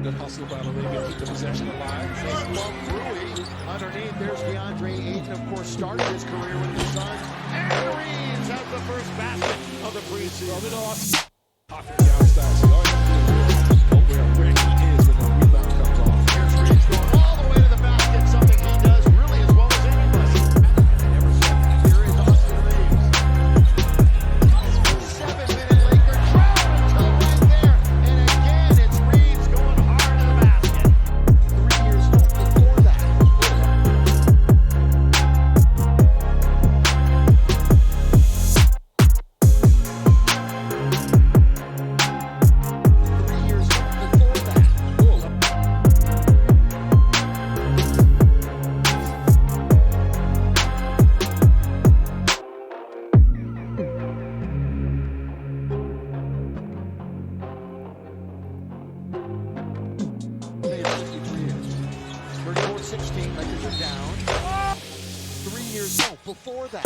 Good hustle by the league and keep the possession alive. Underneath, there's DeAndre Ayton, of course, started his career with the Suns. And Reeves has the first basket of the preseason. Throw it off. Off the ALLSTAR. So all you have to do is know where he is when the rebound comes off. Here's Reeves going all the way to the basket, something he does really as well as anybody. Never said that. Here is Austin Reeves. 7-minute Laker trail until right there. And again, it's Reeves going hard to the basket. 3 years old before that. 3 years old before that. 34-16, Lakers are down. 3 years old before that.